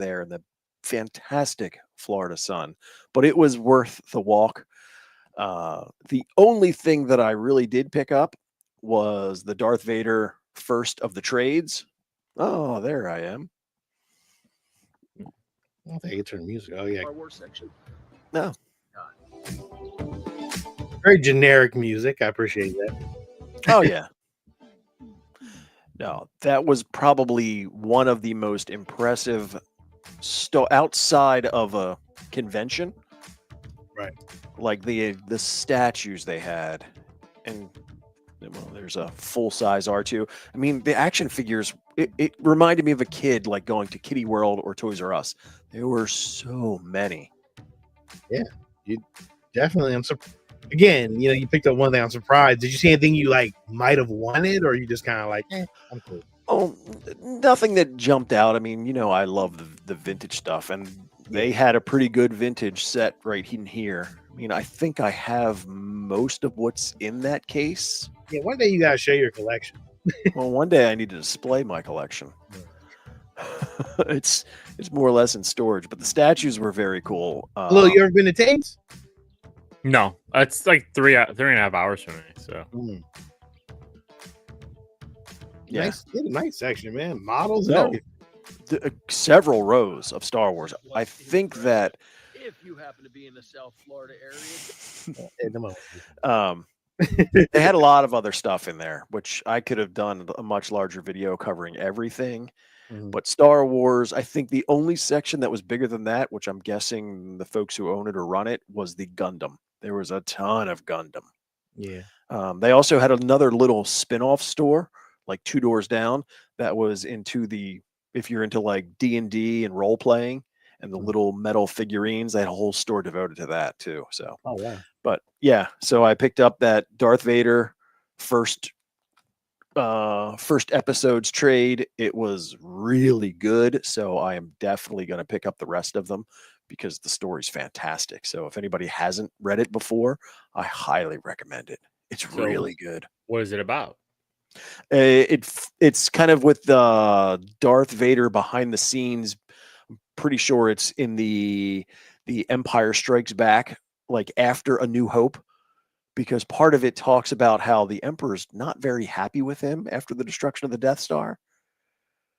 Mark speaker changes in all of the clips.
Speaker 1: there in the fantastic Florida sun, but it was worth the walk. The only thing that I really did pick up was the Darth Vader first of the trades. Oh, there I am.
Speaker 2: I don't think I turn music. Oh yeah,
Speaker 3: Star Wars section.
Speaker 1: No.
Speaker 2: Very generic music. I appreciate that.
Speaker 1: Oh yeah. No, that was probably one of the most impressive outside of a convention.
Speaker 2: Right.
Speaker 1: Like the statues they had, and well, there's a full size R2. I mean, the action figures. It reminded me of a kid like going to Kitty World or Toys R Us. There were so many.
Speaker 2: Yeah, you definitely. Again, you picked up one thing. I'm surprised. Did you see anything you like might have wanted, or you just kind of like, I'm cool?
Speaker 1: Oh, nothing that jumped out. I mean, I love the vintage stuff, and they had a pretty good vintage set right in here. I mean, I think I have most of what's in that case.
Speaker 2: Yeah, one day you gotta show your collection.
Speaker 1: Well, one day I need to display my collection. It's more or less in storage, but the statues were very cool.
Speaker 2: Hello, you ever been to Tate's?
Speaker 4: No, it's like 3.5 hours from me. So
Speaker 1: yeah,
Speaker 2: nice section, man. Models.
Speaker 1: No, several rows of Star Wars. I think that
Speaker 3: if you happen to be in the South Florida area,
Speaker 1: they had a lot of other stuff in there, which I could have done a much larger video covering everything. But Star Wars, I think the only section that was bigger than that, which I'm guessing the folks who own it or run it, was the Gundam. There was a ton of Gundam.
Speaker 2: Yeah.
Speaker 1: They also had another little spin-off store, like 2 doors down, that was into if you're into like D&D and role playing and the little metal figurines, they had a whole store devoted to that too. So, but yeah, so I picked up that Darth Vader first episodes trade. It was really good, so I am definitely going to pick up the rest of them because the story's fantastic. So if anybody hasn't read it before, I highly recommend it. It's really good.
Speaker 4: What is it about?
Speaker 1: It's kind of with the Darth Vader behind the scenes. I'm pretty sure it's in the Empire Strikes Back, like after A New Hope, because part of it talks about how the Emperor's not very happy with him after the destruction of the Death Star.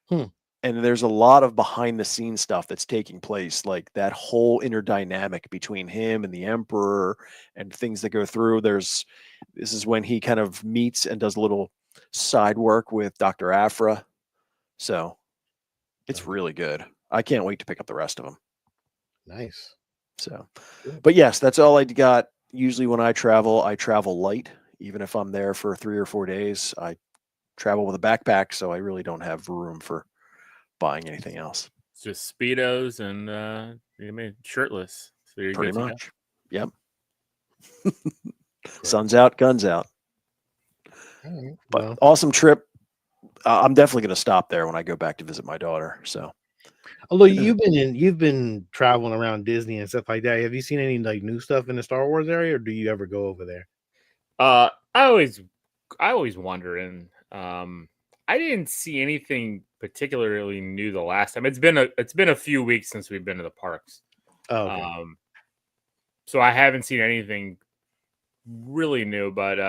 Speaker 1: And there's a lot of behind the scenes stuff that's taking place, like that whole inner dynamic between him and the Emperor and things that go through. This is when he kind of meets and does a little side work with Dr. Aphra. So it's really good. I can't wait to pick up the rest of them.
Speaker 2: Nice.
Speaker 1: So, but yes, that's all I got. Usually when I travel light. Even if I'm there for 3 or 4 days, I travel with a backpack, so I really don't have room for buying anything else.
Speaker 4: It's just Speedos and shirtless. So you're
Speaker 1: pretty much. Yep. Sun's out, guns out.
Speaker 2: Right,
Speaker 1: but awesome trip. I'm definitely going to stop there when I go back to visit my daughter. So,
Speaker 2: although you've been traveling around Disney and stuff like that, have you seen any like new stuff in the Star Wars area, or do you ever go over there?
Speaker 4: I always wonder, and I didn't see anything particularly new the last time. It's been a few weeks since we've been to the parks.
Speaker 2: Oh, okay.
Speaker 4: So I haven't seen anything really new, but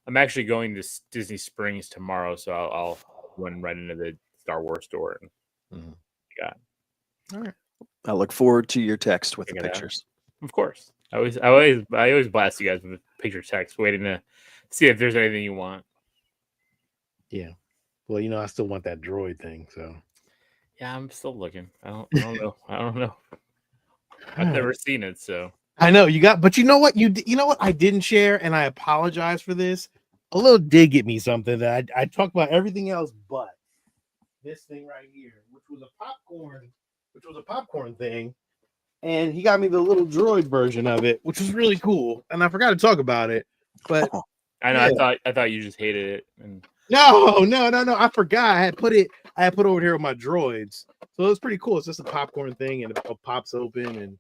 Speaker 4: I'm actually going to Disney Springs tomorrow, so I'll run right into the Star Wars store and
Speaker 1: all right. I look forward to your text with the pictures.
Speaker 4: Of course. I always blast you guys with picture text, waiting to see if there's anything you want.
Speaker 2: Yeah. Well, I still want that droid thing, so.
Speaker 4: Yeah, I'm still looking. I don't know. I don't know. I've never seen it, so.
Speaker 2: I know but you know what? You know what I didn't share, and I apologize for this. A little did get me something that I talked about everything else, but this thing right here, which was a popcorn thing, and he got me the little droid version of it, which was really cool. And I forgot to talk about it, but
Speaker 4: I know. Yeah. I thought you just hated it. And
Speaker 2: no. I forgot. I had put it over here with my droids, so it was pretty cool. It's just a popcorn thing, and it pops open and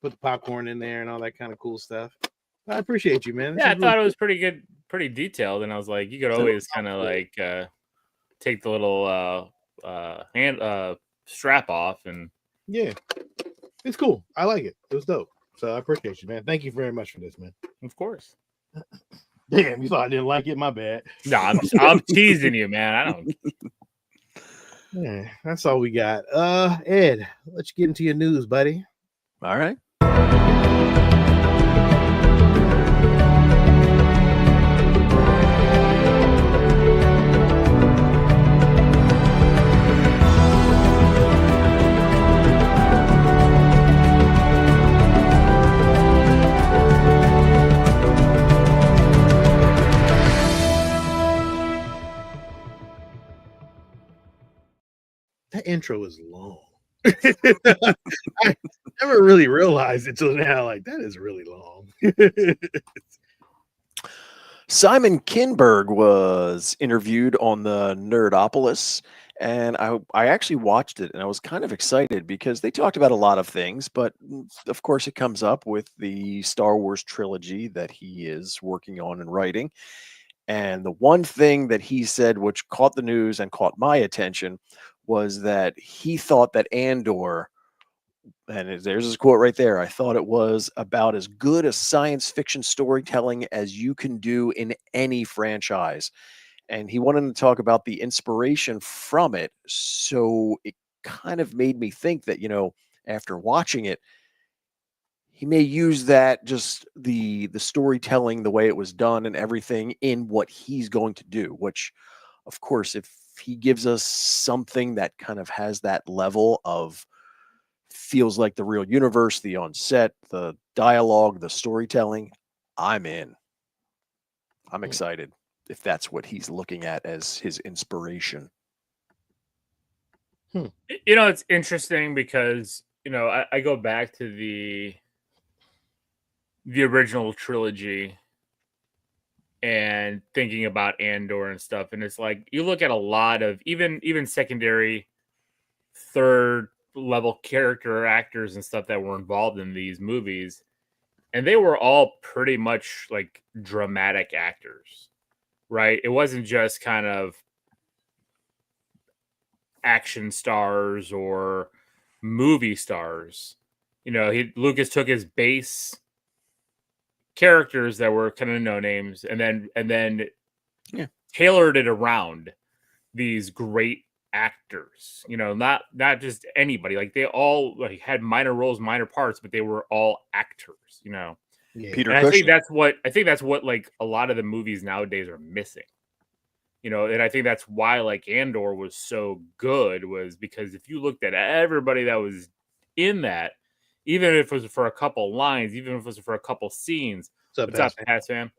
Speaker 2: put the popcorn in there and all that kind of cool stuff. I appreciate you, man.
Speaker 4: I thought it was pretty good, pretty detailed, and I was like, you could always kind of like take the little hand strap off and
Speaker 2: Yeah, it's cool. I like it. It was dope. So I appreciate you, man. Thank you very much for this, man.
Speaker 4: Of course.
Speaker 2: Damn, you thought I didn't like it? My bad.
Speaker 4: No, I'm teasing you, man. I don't.
Speaker 2: Yeah, that's all we got. Ed, let's get into your news, buddy.
Speaker 1: All right.
Speaker 2: That intro is long. I never really realized it till now. Like, that is really long.
Speaker 1: Simon Kinberg was interviewed on the Nerdopolis, and I actually watched it, and I was kind of excited because they talked about a lot of things, but of course it comes up with the Star Wars trilogy that he is working on and writing. And the one thing that he said, which caught the news and caught my attention, was that he thought that Andor, and there's his quote right there, I thought it was about as good a science fiction storytelling as you can do in any franchise. And he wanted to talk about the inspiration from it. So it kind of made me think that, after watching it, he may use that, just the storytelling, the way it was done and everything, in what he's going to do, which, of course, if he gives us something that kind of has that level of feels like the real universe, the on set, the dialogue, the storytelling, I'm in. I'm excited if that's what he's looking at as his inspiration.
Speaker 4: It's interesting because, I go back to the original trilogy and thinking about Andor and stuff, and it's like you look at a lot of even secondary, third level character actors and stuff that were involved in these movies, and they were all pretty much like dramatic actors, right? It wasn't just kind of action stars or movie stars. Lucas took his base characters that were kind of no names and then tailored it around these great actors, not just anybody. Like, they all had minor roles, minor parts, but they were all actors,
Speaker 2: Yeah.
Speaker 1: Peter
Speaker 4: and
Speaker 1: Cushing.
Speaker 4: I think that's what like a lot of the movies nowadays are missing. And I think that's why like Andor was so good, was because if you looked at everybody that was in that, even if it was for a couple lines, even if it was for a couple scenes, what's up, Pat fam?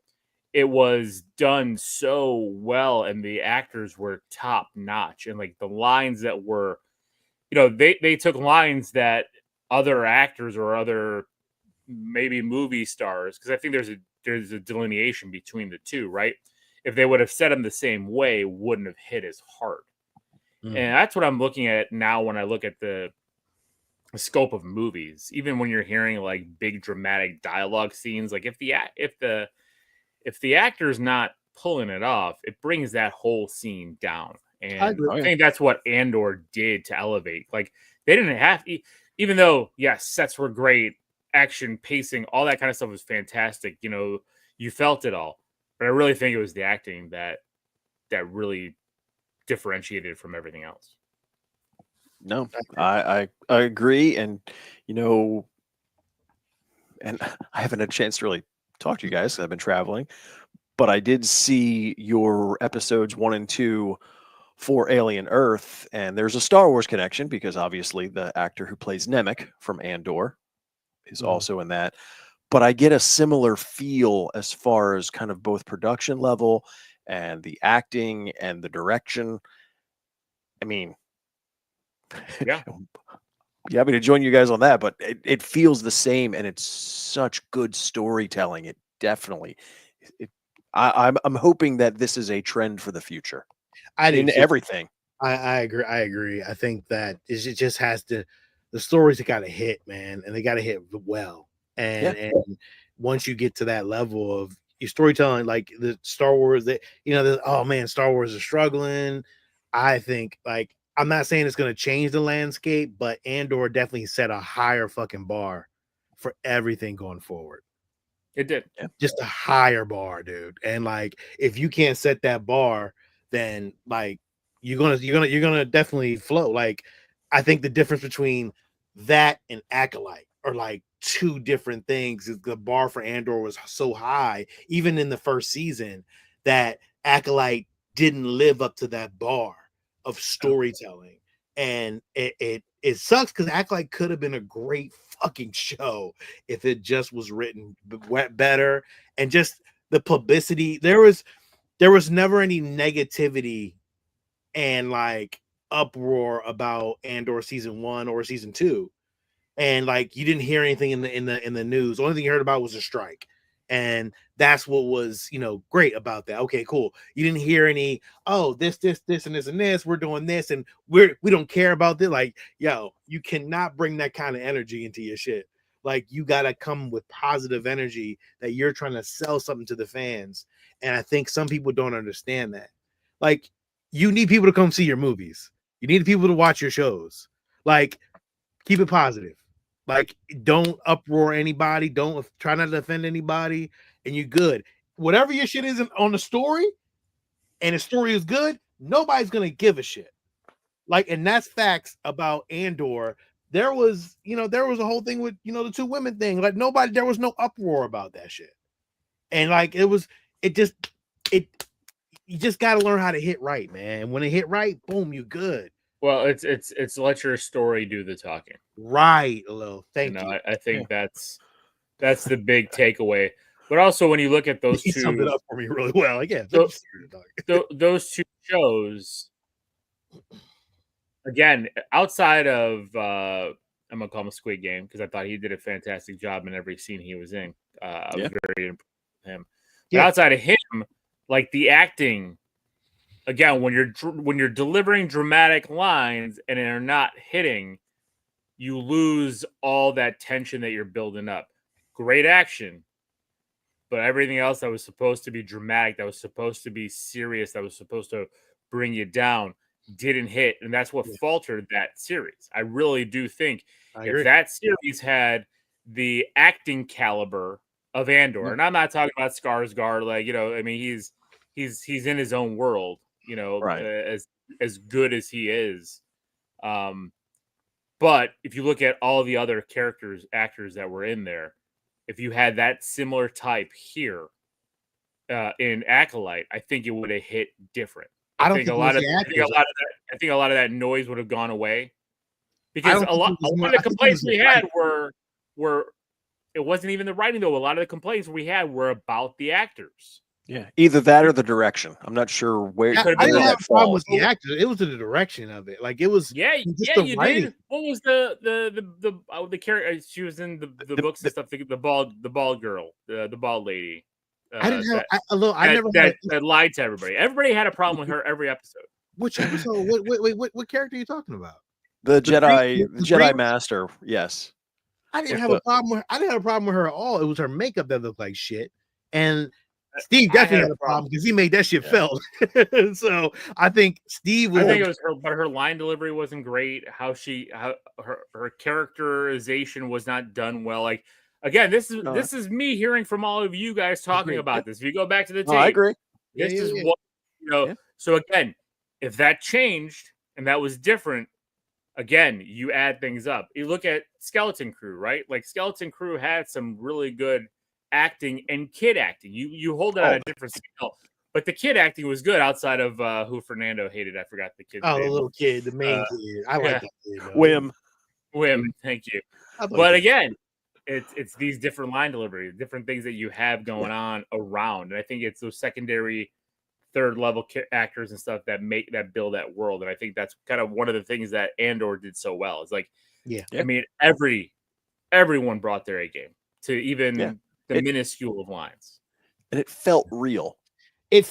Speaker 4: It was done so well, and the actors were top notch. And like the lines that were, they took lines that other actors or other maybe movie stars, because I think there's a delineation between the two, right? If they would have said them the same way, wouldn't have hit as hard. And that's what I'm looking at now when I look at the scope of movies. Even when you're hearing like big dramatic dialogue scenes, like if the actor's not pulling it off, it brings that whole scene down. And I think that's what Andor did to elevate. Like, they didn't have, even though, yes, sets were great, action, pacing, all that kind of stuff was fantastic. You felt it all. But I really think it was the acting that really differentiated from everything else.
Speaker 1: No, I agree. And, and I haven't had a chance to really talk to you guys. I've been traveling, but I did see your episodes 1 and 2 for Alien Earth, and there's a Star Wars connection because obviously the actor who plays Nemec from Andor is also in that. But I get a similar feel as far as kind of both production level and the acting and the direction. I mean,
Speaker 4: yeah,
Speaker 1: be happy to join you guys on that, but it feels the same, and it's such good storytelling. It definitely, I'm hoping that this is a trend for the future. Everything.
Speaker 2: I agree. I think that it just has to, the stories got to hit, man, and they got to hit well. And once you get to that level of your storytelling, like the Star Wars, that oh man, Star Wars is struggling. I think, like, I'm not saying it's going to change the landscape, but Andor definitely set a higher fucking bar for everything going forward.
Speaker 4: It did.
Speaker 2: Just a higher bar, dude. And like, if you can't set that bar, then like you're gonna definitely flow. Like, I think the difference between that and Acolyte are like two different things. The bar for Andor was so high, even in the first season, that Acolyte didn't live up to that bar of storytelling. And it sucks because Acolyte could have been a great fucking show if it just was written better, and just the publicity. There was never any negativity and like uproar about Andor season 1 or season 2, and like you didn't hear anything in the news. The only thing you heard about was a strike, and that's what was, you know, great about that. Okay, cool. You didn't hear any, oh, this and this and this, we're doing this and we don't care about this. Like, yo, you cannot bring that kind of energy into your shit. Like, you gotta come with positive energy that you're trying to sell something to the fans. And I think some people don't understand that. Like, you need people to come see your movies. You need people to watch your shows. Like, keep it positive. Like, don't uproar anybody. Don't try not to offend anybody, and you're good. Whatever your shit is on the story, and the story is good, nobody's gonna give a shit. Like, and that's facts about Andor. There was a whole thing with, you know, the 2 women thing. Like, there was no uproar about that shit. And like, you just got to learn how to hit right, man. And when it hit right, boom, you good.
Speaker 4: Well, it's let your story do the talking.
Speaker 2: Right, Lil. Thank you.
Speaker 4: I think that's the big takeaway. But also, when you look at those
Speaker 2: He summed it
Speaker 4: two,
Speaker 2: up for me really well. Again,
Speaker 4: those 2 shows, again, outside of I'm gonna call him Squid Game because I thought he did a fantastic job in every scene he was in. I was very impressed with him. But outside of him, like the acting, again, when you're delivering dramatic lines and they're not hitting, you lose all that tension that you're building up. Great action, but everything else that was supposed to be dramatic, that was supposed to be serious, that was supposed to bring you down, didn't hit, and that's what faltered that series. I really do think if that series had the acting caliber of Andor, and I'm not talking about Skarsgård, like, you know, I mean, he's in his own world, you know, as good as he is. But if you look at all the other actors that were in there, if you had that similar type here in Acolyte, I think it would have hit different. I think a lot of that noise would have gone away, because a lot of the complaints we had were it wasn't even the writing though. A lot of the complaints we had were about the actors.
Speaker 1: Yeah, either that or the direction. I'm not sure where.
Speaker 2: I didn't have a problem with the actors. It was the direction of it. Like, it was.
Speaker 4: Yeah, you did. What was the character? She was in the books and stuff. The bald girl, the bald lady.
Speaker 2: I didn't have. I never
Speaker 4: that lied to everybody. Everybody had a problem with her every episode.
Speaker 2: Which episode? What character are you talking about?
Speaker 1: The Jedi Master. Yes.
Speaker 2: I didn't have a problem with her at all. It was her makeup that looked like shit, and Steve definitely had a problem because he made that shit felt. So I think Steve.
Speaker 4: I think it was her, but her line delivery wasn't great. How her characterization was not done well. Like, again, this is me hearing from all of you guys talking about this. If you go back to the tape,
Speaker 1: I agree.
Speaker 4: This is what, you know. Yeah. So again, if that changed and that was different, again, you add things up. You look at Skeleton Crew, right? Like, Skeleton Crew had some really good acting and kid acting. You hold it on a different scale, but the kid acting was good outside of who Fernando hated. I forgot the kid.
Speaker 2: Oh, the little kid, the main kid. I like that kid.
Speaker 4: Whim. Thank you. But again, it's these different line deliveries, different things that you have going on around, and I think it's those secondary, third level actors and stuff that build that world. And I think that's kind of one of the things that Andor did so well. It's like, I mean, everyone brought their A game to even the minuscule of lines,
Speaker 1: and it felt real.
Speaker 2: It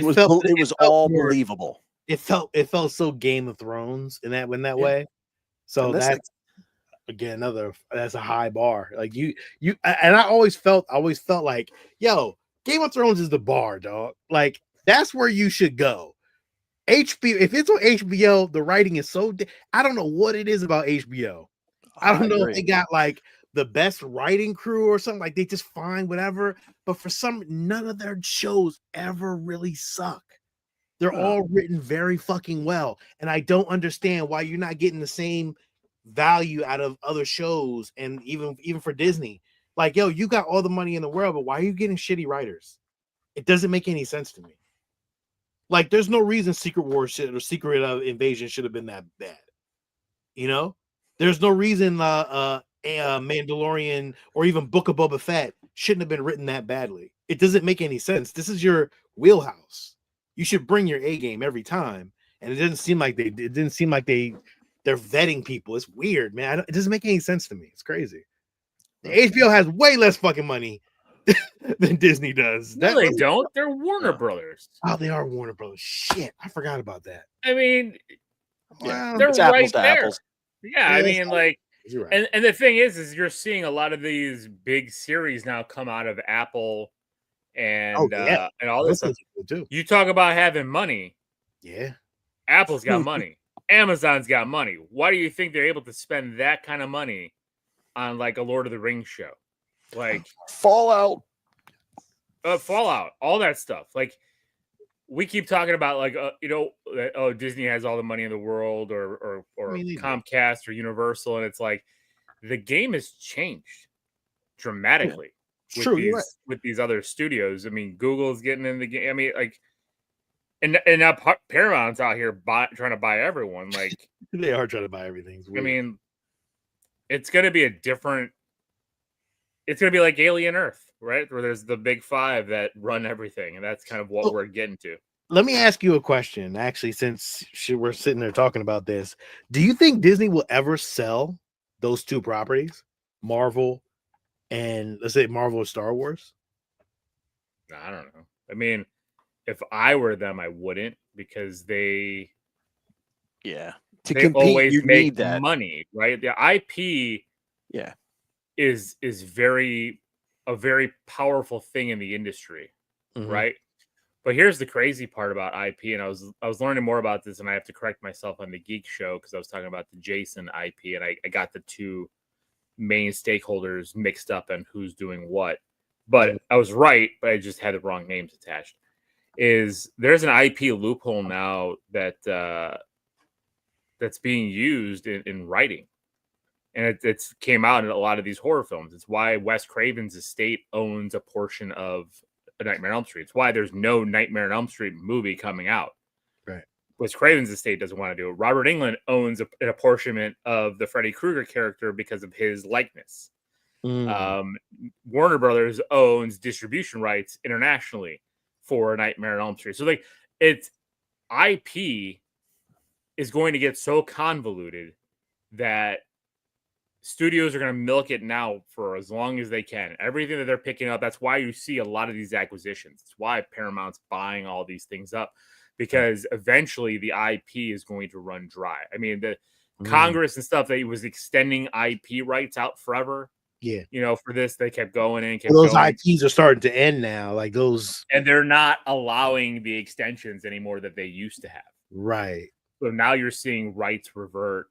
Speaker 2: was
Speaker 1: all believable.
Speaker 2: It felt so Game of Thrones in that way. So that's again that's a high bar. Like you and I always felt like, yo, Game of Thrones is the bar, dog. Like, that's where you should go. HBO, if it's on HBO, the writing is so. I don't know what it is about HBO. I don't know if they got like the best writing crew or something. Like they just find whatever. But for some, none of their shows ever really suck. They're all written very fucking well, and I don't understand why you're not getting the same value out of other shows, and even for Disney. Like, yo, you got all the money in the world, but why are you getting shitty writers? It doesn't make any sense to me. Like, there's no reason Secret Wars Secret Invasion should have been that bad. You know, there's no reason Mandalorian or even Book of Boba Fett shouldn't have been written that badly. It doesn't make any sense. This is your wheelhouse. You should bring your A game every time, and it didn't seem like they're vetting people. It's weird, man. It doesn't make any sense to me. It's crazy. The HBO has way less fucking money than Disney does.
Speaker 4: No, they don't. They're Warner Brothers.
Speaker 2: Oh, they are Warner Brothers. Shit, I forgot about that.
Speaker 4: I mean,
Speaker 2: Well,
Speaker 4: they're
Speaker 1: it's
Speaker 4: right
Speaker 1: apples to
Speaker 4: there.
Speaker 1: apples.
Speaker 4: Yeah, I mean, like,
Speaker 2: you're right.
Speaker 4: and the thing is you're seeing a lot of these big series now come out of Apple and and all this stuff.
Speaker 2: Too.
Speaker 4: You talk about having money.
Speaker 2: Yeah.
Speaker 4: Apple's got money. Amazon's got money. Why do you think they're able to spend that kind of money on like a Lord of the Rings show? Like
Speaker 1: Fallout,
Speaker 4: all that stuff. Like we keep talking about like Disney has all the money in the world or Comcast or Universal, and it's like the game has changed dramatically with these other studios. I mean, Google's getting in the game. I mean, like, and now Paramount's out here trying to buy everyone. Like
Speaker 2: they are trying to buy everything.
Speaker 4: I mean, it's going to be it's going to be like Alien Earth, right? Where there's the big five that run everything, and that's kind of what we're getting to.
Speaker 2: Let me ask you a question. Actually, since we're sitting there talking about this, do you think Disney will ever sell those two properties, Marvel and let's say Marvel or Star Wars?
Speaker 4: I don't know. I mean, if I were them, I wouldn't, because they
Speaker 1: compete,
Speaker 4: always
Speaker 1: you
Speaker 4: make
Speaker 1: need that
Speaker 4: money, right? The IP is a very powerful thing in the industry, right? But here's the crazy part about IP, and I was learning more about this, and I have to correct myself on the Geek Show because I was talking about the Jason IP, and I got the two main stakeholders mixed up on who's doing what. But I was right, but I just had the wrong names attached. There's an IP loophole now that that's being used in writing, and it's came out in a lot of these horror films. It's why Wes Craven's estate owns a portion of A Nightmare on Elm Street. It's why there's no Nightmare on Elm Street movie coming out.
Speaker 2: Right.
Speaker 4: Wes Craven's estate doesn't want to do it. Robert Englund owns an apportionment of the Freddy Krueger character because of his likeness. Warner Brothers owns distribution rights internationally for A Nightmare on Elm Street. So like, it's IP is going to get so convoluted that studios are going to milk it now for as long as they can. Everything that they're picking up, that's why you see a lot of these acquisitions. It's why Paramount's buying all these things up, because eventually the IP is going to run dry. I mean, the Congress and stuff, that was extending IP rights out forever.
Speaker 2: Yeah.
Speaker 4: You know, for this, they kept going and kept
Speaker 2: those
Speaker 4: going.
Speaker 2: IPs are starting to end now. Like those.
Speaker 4: And they're not allowing the extensions anymore that they used to have.
Speaker 2: Right.
Speaker 4: So now you're seeing rights revert,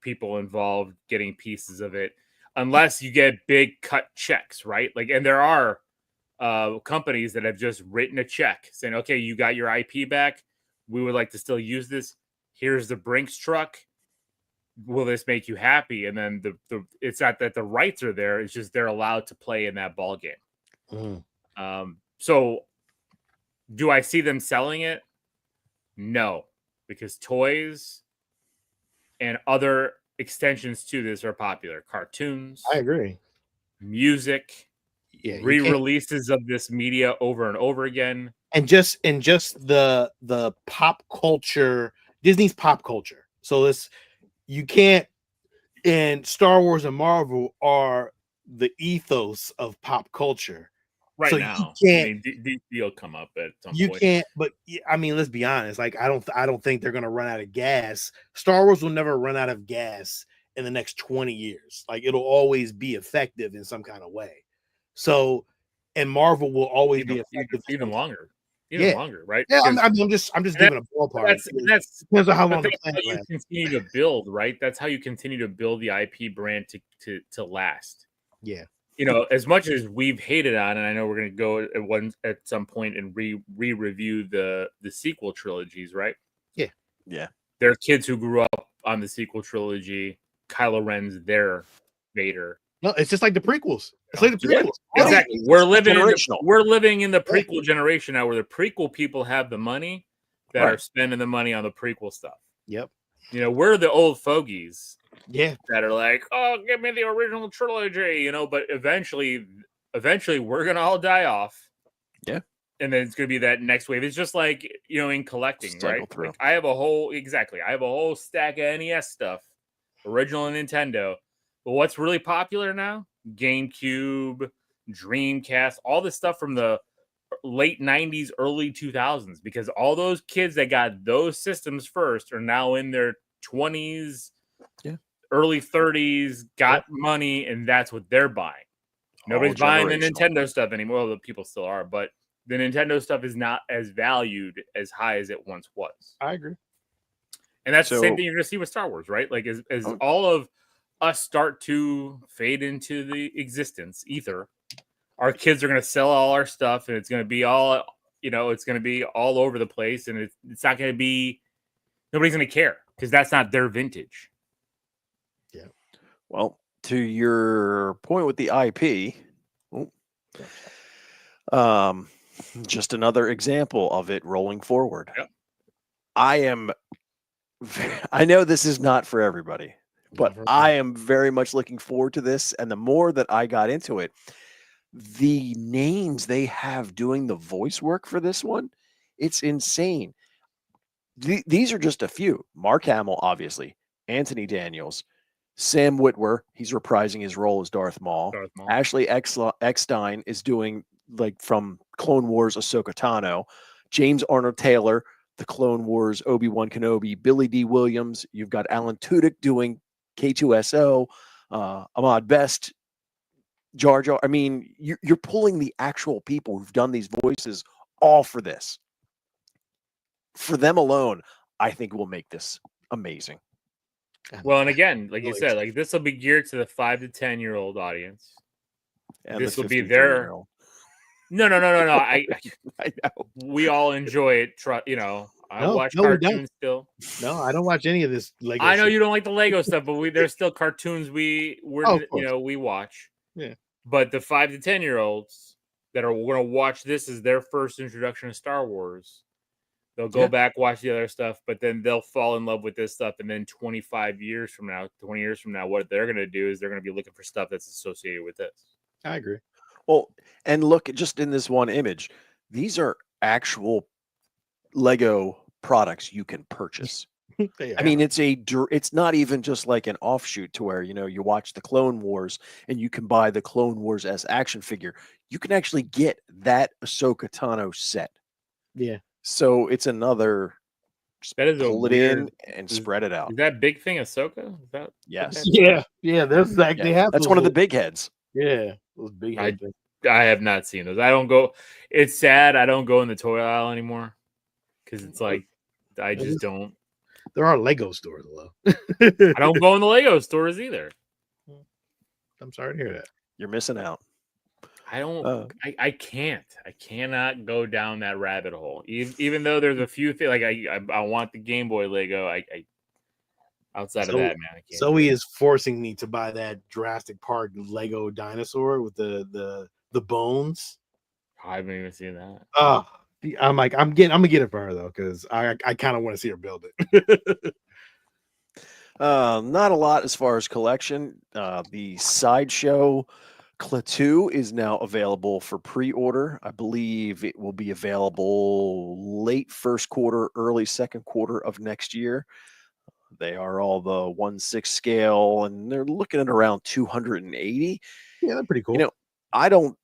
Speaker 4: people involved getting pieces of it, unless you get big cut checks, right? Like, and there are companies that have just written a check saying, okay, you got your IP back. We would like to still use this. Here's the Brinks truck. Will this make you happy? And then it's not that the rights are there. It's just they're allowed to play in that ball game. So do I see them selling it? No, because toys and other extensions to this are popular. Cartoons.
Speaker 2: I agree.
Speaker 4: Music.
Speaker 2: Yeah.
Speaker 4: Re-releases of this media over and over again.
Speaker 2: And just the pop culture, Disney's pop culture. So you can't, and Star Wars and Marvel are the ethos of pop culture.
Speaker 4: Right, so now, I mean, they'll come up at some point.
Speaker 2: You can't, but I mean, let's be honest. Like, I don't think they're gonna run out of gas. Star Wars will never run out of gas in the next 20 years. Like, it'll always be effective in some kind of way. So, and Marvel will always be effective
Speaker 4: even longer. even longer, right?
Speaker 2: Yeah,
Speaker 4: Because
Speaker 2: I'm just giving a ballpark.
Speaker 4: that's
Speaker 2: Depends on how
Speaker 4: but
Speaker 2: long the
Speaker 4: that's how
Speaker 2: plan
Speaker 4: you
Speaker 2: lasts.
Speaker 4: continue to build, right? That's how you continue to build the IP brand to last.
Speaker 2: Yeah.
Speaker 4: You know, as much as we've hated on, and I know we're going to go at some point and re-review the sequel trilogies, right?
Speaker 1: Yeah.
Speaker 4: There are kids who grew up on the sequel trilogy. Kylo Ren's their Vader.
Speaker 2: No, it's just like the prequels. It's like the
Speaker 4: Yeah,
Speaker 2: prequels.
Speaker 4: exactly.
Speaker 1: It's
Speaker 4: We're living
Speaker 1: generational.
Speaker 4: in the prequel generation now, where the prequel people have the money that are spending the money on the prequel stuff.
Speaker 2: Yep.
Speaker 4: You know, we're the old fogies.
Speaker 2: Yeah.
Speaker 4: That are like, oh, give me the original trilogy, you know. But eventually, we're gonna all die off.
Speaker 1: Yeah.
Speaker 4: And then it's gonna be that next wave. It's just like, you know, in collecting,
Speaker 1: Cycle
Speaker 4: right?
Speaker 1: through.
Speaker 4: Like I have a whole stack of NES stuff, original Nintendo. But what's really popular now? GameCube, Dreamcast, all this stuff from the late 90s, early 2000s, because all those kids that got those systems first are now in their 20s, early 30s, got money, and that's what they're buying. Nobody's buying the Nintendo stuff anymore. Well, the people still are, but the Nintendo stuff is not as valued as high as it once was.
Speaker 2: I agree.
Speaker 4: And that's the same thing you're going to see with Star Wars, right? Like as all of us start to fade into the existence, ether, our kids are going to sell all our stuff, and it's going to be all, you know, it's going to be all over the place, and it's not going to be, nobody's going to care because that's not their vintage.
Speaker 2: Yeah.
Speaker 1: Well, to your point with the IP, just another example of it rolling forward.
Speaker 4: Yep.
Speaker 1: I know this is not for everybody, but I am very much looking forward to this. And the more that I got into it, the names they have doing the voice work for this one, it's insane. These are just a few. Mark Hamill, obviously, Anthony Daniels, Sam Witwer, he's reprising his role as Darth Maul. Ashley Eckstein is doing, like, from Clone Wars Ahsoka Tano. James Arnold Taylor, the Clone Wars Obi-Wan Kenobi. Billy D. Williams, you've got Alan Tudyk doing K2SO. Ahmad Best, Jar Jar. I mean, you're pulling the actual people who've done these voices all for this. For them alone, I think will make this amazing.
Speaker 4: Well, and again, like you said, like this will be geared to the 5 to 10-year-old audience.
Speaker 1: And
Speaker 4: this will be their. No. I
Speaker 1: know.
Speaker 4: We all enjoy it. You know, I watch
Speaker 2: we
Speaker 4: cartoons
Speaker 2: don't.
Speaker 4: still.
Speaker 2: No, I don't watch any of this Lego.
Speaker 4: I know
Speaker 2: shit.
Speaker 4: you don't like the Lego stuff, but there's still cartoons we watch.
Speaker 2: Yeah.
Speaker 4: But the 5 to 10-year-olds that are going to watch this as their first introduction to Star Wars, they'll go back, watch the other stuff, but then they'll fall in love with this stuff. And then 20 years from now, what they're going to do is they're going to be looking for stuff that's associated with this.
Speaker 2: I agree.
Speaker 1: Well, and look, just in this one image, these are actual Lego products you can purchase. I mean, it's not even just like an offshoot to where, you know, you watch the Clone Wars and you can buy the Clone Wars as action figure. You can actually get that Ahsoka Tano set.
Speaker 2: Yeah.
Speaker 1: So it's another pull it in and spread it out.
Speaker 4: Is that big thing Ahsoka?
Speaker 1: Yes.
Speaker 2: Yeah. There's like they have.
Speaker 1: That's one of the big heads.
Speaker 2: Yeah, those big heads.
Speaker 4: I have not seen those. I don't go. It's sad. I don't go in the toy aisle anymore because it's like I just don't.
Speaker 2: There are Lego stores though.
Speaker 4: I don't go in the Lego stores either.
Speaker 2: I'm sorry to hear that.
Speaker 1: You're missing out.
Speaker 4: I don't. I can't. I cannot go down that rabbit hole. Even though there's a few things like I want the Game Boy Lego. I outside of that, man, I can't.
Speaker 2: So he is forcing me to buy that Jurassic Park Lego dinosaur with the bones.
Speaker 4: I haven't even seen that.
Speaker 2: Oh, I'm gonna get it for her though because I kind of want to see her build it.
Speaker 1: Not a lot as far as collection. The Sideshow Klaatu is now available for pre-order. I believe it will be available late first quarter, early second quarter of next year. They are all the 1/6 scale, and they're looking at around 280.
Speaker 2: Yeah, they're pretty cool.
Speaker 1: You know, I don't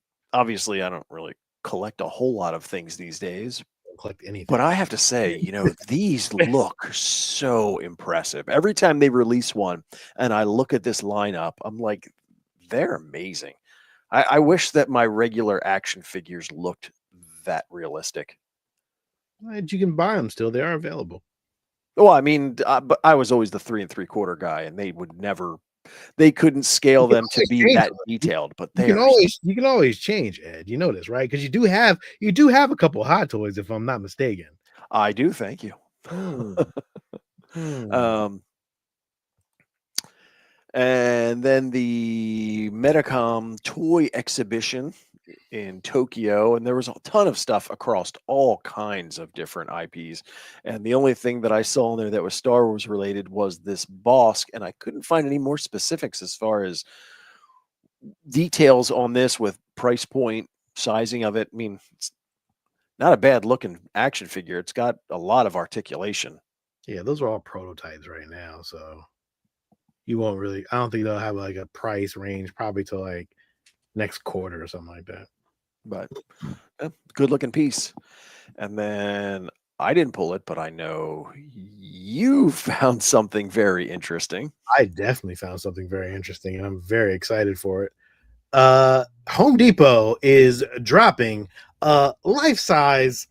Speaker 1: really collect a whole lot of things these days.
Speaker 2: Don't collect anything.
Speaker 1: But I have to say, you know, these look so impressive. Every time they release one and I look at this lineup, I'm like, they're amazing. I wish that my regular action figures looked that realistic.
Speaker 2: You can buy them still. They are available.
Speaker 1: Well, I mean, but I was always the 3 3/4 guy, and they would never. They couldn't scale them to be that detailed, but
Speaker 2: you can always change, Ed. You know this, right? Because you do have a couple of Hot Toys, if I'm not mistaken.
Speaker 1: I do. Thank you. And then the Medicom toy exhibition in Tokyo, and there was a ton of stuff across all kinds of different IPs. And the only thing that I saw in there that was Star Wars related was this BOSK, and I couldn't find any more specifics as far as details on this with price point, sizing of it. I mean, it's not a bad looking action figure. It's got a lot of articulation.
Speaker 2: Yeah, those are all prototypes right now, so you won't really. I don't think they'll have like a price range probably till like next quarter or something like that.
Speaker 1: But good looking piece. And then I didn't pull it, but I know you found something very interesting.
Speaker 2: I definitely found something very interesting, and I'm very excited for it. Home Depot is dropping life-size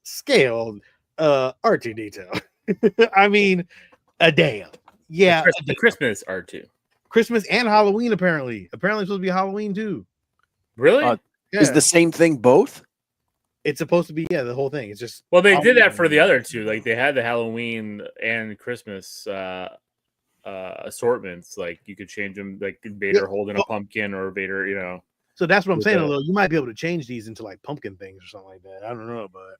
Speaker 2: scaled R2D2. I mean, a damn. Yeah,
Speaker 4: the Christmas R2.
Speaker 2: Christmas and Halloween, apparently. Apparently, it's supposed to be Halloween too.
Speaker 4: Really?
Speaker 2: Yeah.
Speaker 1: Is the same thing both?
Speaker 2: It's supposed to be, yeah, the whole thing. It's just
Speaker 4: they did that for the other two. Like they had the Halloween and Christmas assortments. Like you could change them, like Vader holding a pumpkin or Vader, you know.
Speaker 2: So that's what I'm saying. Although you might be able to change these into like pumpkin things or something like that. I don't know, but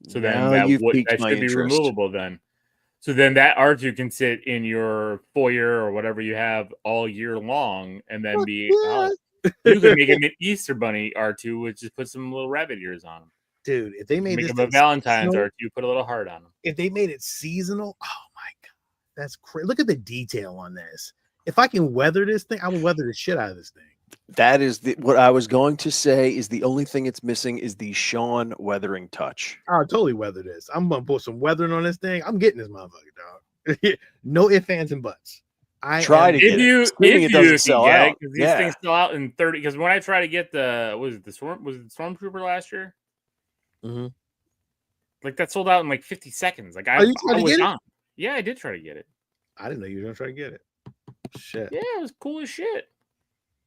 Speaker 4: so then that should be removable then. So then that R2 can sit in your foyer or whatever you have all year long, and then you can make him an Easter Bunny R2, which just put some little rabbit ears on him.
Speaker 2: Dude, if they made
Speaker 4: him a Valentine's R2, put a little heart on him.
Speaker 2: If they made it seasonal, oh my god, that's crazy! Look at the detail on this. If I can weather this thing, I will weather the shit out of this thing.
Speaker 1: That is what I was going to say. Is the only thing it's missing is the Sean weathering touch.
Speaker 2: I'll totally weather this. I'm gonna put some weathering on this thing. I'm getting this motherfucker, dog. No ifs, ands, and buts.
Speaker 1: I try to get it. Assuming it doesn't sell out.
Speaker 4: Because these things sell out in 30. Because when I try to get was it the Stormtrooper last year?
Speaker 2: Mm-hmm.
Speaker 4: Like that sold out in like 50 seconds. Like
Speaker 2: you tried to get it?
Speaker 4: Yeah, I did try to get it.
Speaker 2: I didn't know you were gonna try to get it. Shit.
Speaker 4: Yeah, it was cool as shit.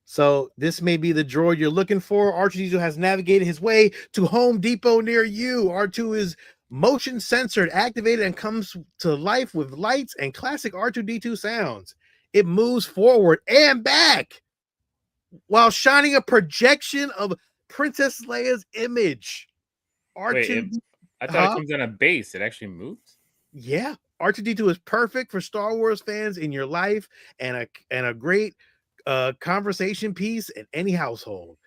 Speaker 2: So this may be the droid you're looking for. R2D2 has navigated his way to Home Depot near you. R2 is motion censored, activated, and comes to life with lights and classic R2D2 sounds. It moves forward and back while shining a projection of Princess Leia's image.
Speaker 4: R2. I thought it comes on a base. It actually moves.
Speaker 2: Yeah, R2D2 is perfect for Star Wars fans in your life and a great conversation piece in any household.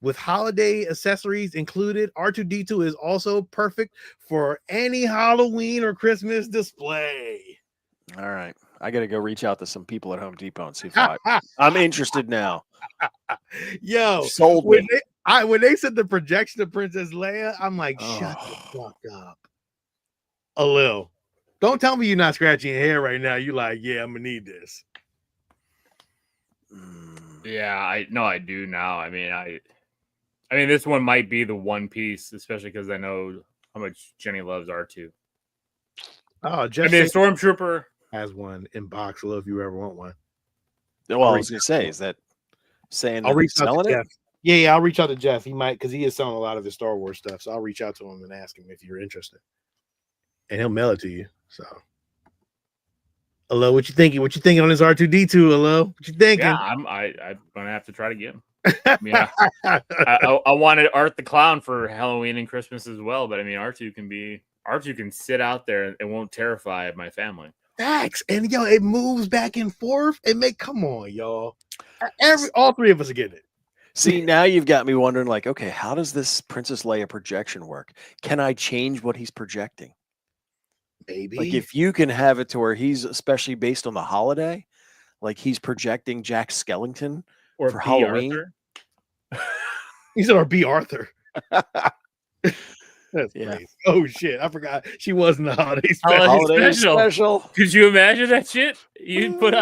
Speaker 2: With holiday accessories included, R2D2 is also perfect for any Halloween or Christmas display.
Speaker 1: All right. I got to go reach out to some people at Home Depot and see if I'm interested now.
Speaker 2: Yo,
Speaker 1: sold me.
Speaker 2: When they said the projection of Princess Leia, I'm like, shut the fuck up. A little. Don't tell me you're not scratching your hair right now. You like, yeah, I'm going to need this.
Speaker 4: Yeah, I do now. I mean, this one might be the one piece, especially because I know how much Jenny loves R2.
Speaker 2: Oh, Jeff
Speaker 4: Stormtrooper
Speaker 2: has one in box. Hello, if you ever want one.
Speaker 1: Well, I was going to say, is that saying
Speaker 2: I'll reach out to
Speaker 1: Jeff?
Speaker 2: Yeah, I'll reach out to Jeff. He might, because he is selling a lot of his Star Wars stuff. So I'll reach out to him and ask him if you're interested, and he'll mail it to you. So, hello, what you thinking? What you thinking on this R2D2? Hello, what you thinking?
Speaker 4: Yeah, I'm gonna have to try to get him. Yeah, I wanted Art the Clown for Halloween and Christmas as well, but I mean, R2 can sit out there and it won't terrify my family.
Speaker 2: Facts. And yo, it moves back and forth. Come on, y'all. All three of us are getting it.
Speaker 1: See, now you've got me wondering, like, okay, how does this Princess Leia projection work? Can I change what he's projecting?
Speaker 2: Maybe.
Speaker 1: Like, if you can have it to where he's, especially based on the holiday, like he's projecting Jack Skellington
Speaker 4: or
Speaker 1: for Halloween.
Speaker 2: He said, or B. Arthur. That's crazy. Oh shit! I forgot she was in the holiday
Speaker 4: special. Could you imagine that shit? You put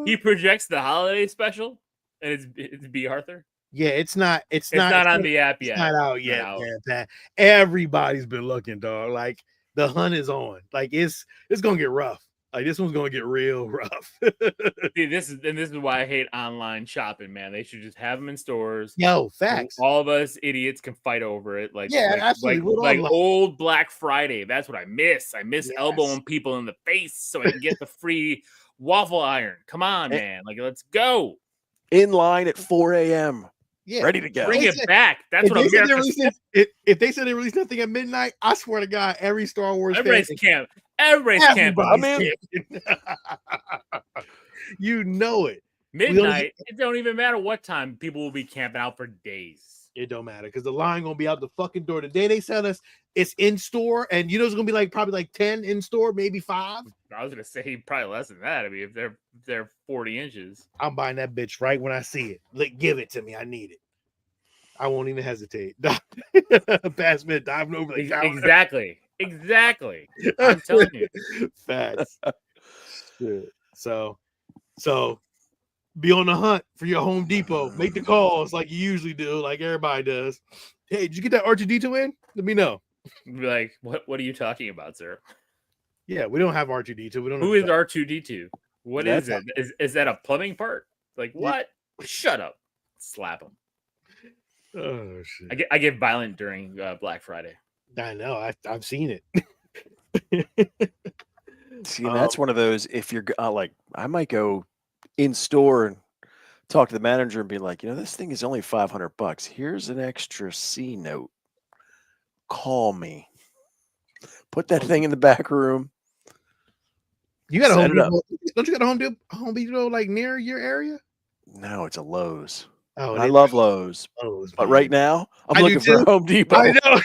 Speaker 4: he projects the holiday special, and it's B. Arthur.
Speaker 2: Yeah, it's not
Speaker 4: on the app yet.
Speaker 2: It's not out yet. Yeah, everybody's been looking, dog. Like The hunt is on. Like it's gonna get rough. Like this one's gonna get real rough.
Speaker 4: See, this is why I hate online shopping, man. They should just have them in stores.
Speaker 2: Yo, facts.
Speaker 4: All of us idiots can fight over it.
Speaker 2: Yeah, absolutely.
Speaker 4: Like old Black Friday. That's what I miss. I miss
Speaker 2: Yes.
Speaker 4: elbowing people in the face so I can get the free waffle iron. Come on, man. Like, let's go.
Speaker 1: In line at 4 a.m.
Speaker 2: Yeah,
Speaker 1: ready to go.
Speaker 4: Bring it back. That's what America's
Speaker 2: if they said they released nothing at midnight, I swear to God, every Star Wars
Speaker 4: Everybody's
Speaker 2: fan,
Speaker 4: Everybody's camping.
Speaker 1: I'm in.
Speaker 2: You know it.
Speaker 4: Midnight. It don't even matter what time. People will be camping out for days.
Speaker 2: It don't matter because the line gonna be out the fucking door. The day they sell us, it's in store, and you know it's gonna be probably like 10 in store, maybe 5.
Speaker 4: I was gonna say probably less than that. I mean, if they're 40 inches,
Speaker 2: I'm buying that bitch right when I see it. Like, give it to me. I need it. I won't even hesitate. Past mid diving over the counter.
Speaker 4: Exactly. I'm telling you.
Speaker 2: Facts. Shit. So be on the hunt for your Home Depot. Make the calls like you usually do, like everybody does. Hey, did you get that R2D2 in? Let me know.
Speaker 4: Be like, what are you talking about, sir?
Speaker 2: Yeah, we don't have R2D2. We don't.
Speaker 4: Who is R2D2? What is it? Is that a plumbing part? Like what? Yeah. Shut up. Slap him.
Speaker 2: Oh shit!
Speaker 4: I get violent during Black Friday.
Speaker 2: I know. I've seen it.
Speaker 1: See, that's one of those. If you're like, I might go in store and talk to the manager and be like, this thing is only $500. Here's an extra C note. Call me. Put that thing in the back room.
Speaker 2: You got a Home Depot? Don't you got a Home Depot like near your area?
Speaker 1: No, it's a Lowe's.
Speaker 2: Oh,
Speaker 1: I love Lowe's. But right now, I'm looking for a Home Depot.
Speaker 2: I know.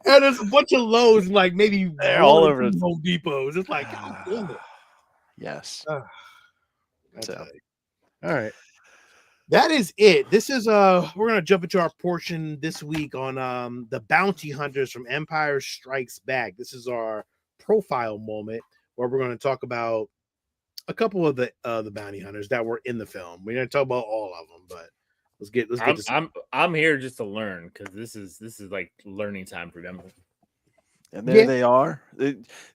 Speaker 2: And there's a bunch of Lowe's, like maybe
Speaker 1: all over
Speaker 2: Home Depots. It's like, God damn it.
Speaker 1: Yes.
Speaker 2: So. All right. That is it. This is we're gonna jump into our portion this week on the bounty hunters from Empire Strikes Back. This is our profile moment where we're gonna talk about a couple of the bounty hunters that were in the film. We're gonna talk about all of them, but let's get
Speaker 4: I'm here just to learn because this is like learning time for them.
Speaker 1: And there they are.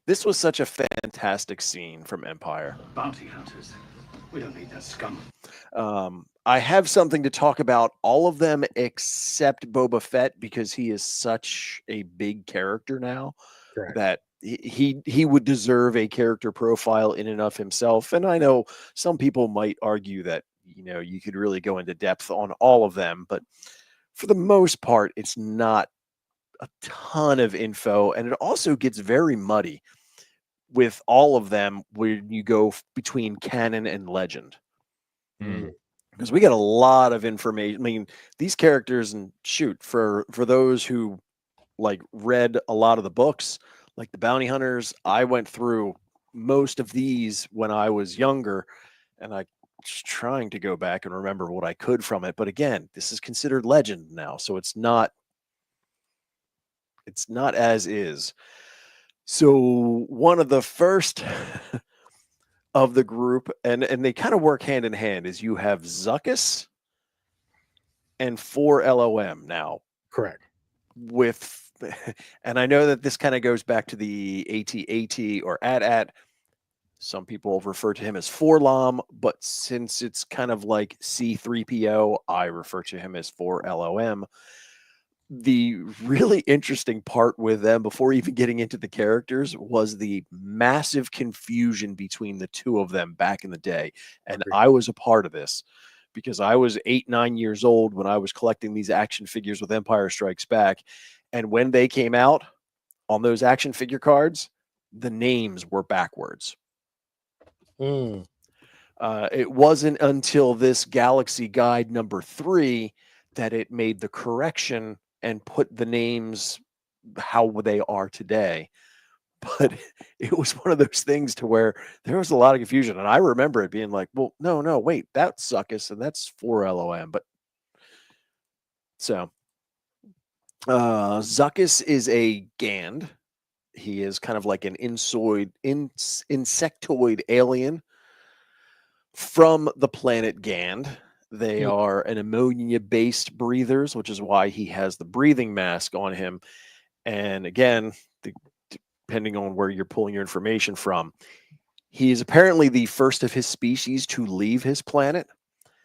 Speaker 1: This was such a fantastic scene from Empire.
Speaker 5: Bounty hunters. We don't need that scum.
Speaker 1: I have something to talk about all of them except Boba Fett because he is such a big character now. Correct. That he would deserve a character profile in and of himself. And I know some people might argue that you could really go into depth on all of them, but for the most part, it's not a ton of info, and it also gets very muddy with all of them when you go between canon and legend. Because we got a lot of information. I mean, these characters, and shoot, for those who like read a lot of the books, like the bounty hunters, I went through most of these when I was younger, and I was trying to go back and remember what I could from it. But again, this is considered legend now, so it's not as is. So one of the first of the group, and they kind of work hand in hand, is you have ZUKUSS and 4LOM now.
Speaker 2: Correct.
Speaker 1: And I know that this kind of goes back to the AT-AT or AT-AT. Some people refer to him as 4LOM, but since it's kind of like C-3PO, I refer to him as 4LOM. The really interesting part with them, before even getting into the characters, was the massive confusion between the two of them back in the day. And I was a part of this because I was 8-9 years old when I was collecting these action figures with Empire Strikes Back. And when they came out on those action figure cards, the names were backwards. It wasn't until this Galaxy Guide number 3 that it made the correction and put the names how they are today. But it was one of those things to where there was a lot of confusion. And I remember it being like, well, no, wait, that's ZUKUSS and that's 4LOM. But so ZUKUSS is a Gand. He is kind of like an insectoid alien from the planet Gand. They
Speaker 2: Hmm.
Speaker 1: are an ammonia-based breathers, which is why he has the breathing mask on him. And again, depending on where you're pulling your information from, he is apparently the first of his species to leave his planet.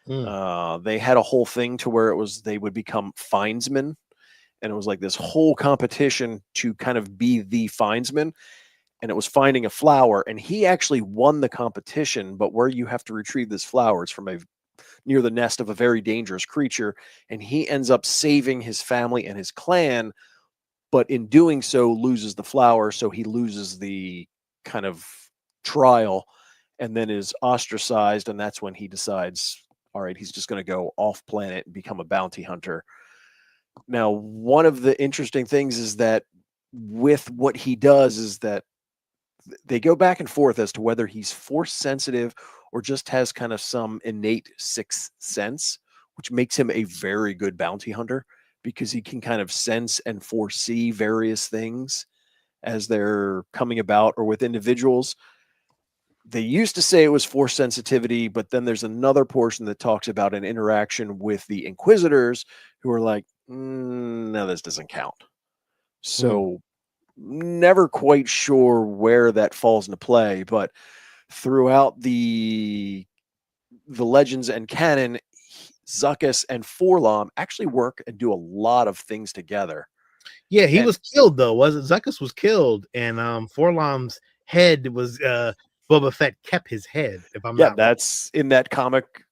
Speaker 1: They had a whole thing to where it was they would become findsmen, and it was like this whole competition to kind of be the findsman, and it was finding a flower, and he actually won the competition. But where you have to retrieve this flower is from a near the nest of a very dangerous creature, and he ends up saving his family and his clan, but in doing so loses the flower, so he loses the kind of trial and then is ostracized, and that's when he decides, all right, he's just going to go off planet and become a bounty hunter. Now, one of the interesting things is that with what he does is that they go back and forth as to whether he's force sensitive or just has kind of some innate sixth sense, which makes him a very good bounty hunter because he can kind of sense and foresee various things as they're coming about or with individuals. They used to say it was force sensitivity, but then there's another portion that talks about an interaction with the Inquisitors who are like, no, this doesn't count. So never quite sure where that falls into play, but throughout the legends and canon, Zuckuss and Forlom actually work and do a lot of things together.
Speaker 2: Yeah, he
Speaker 1: And-
Speaker 2: was killed though. Wasn't Zuckuss was killed, and Forlom's head was Boba Fett kept his head. If I'm
Speaker 1: Yeah,
Speaker 2: not wrong.
Speaker 1: that's in that comic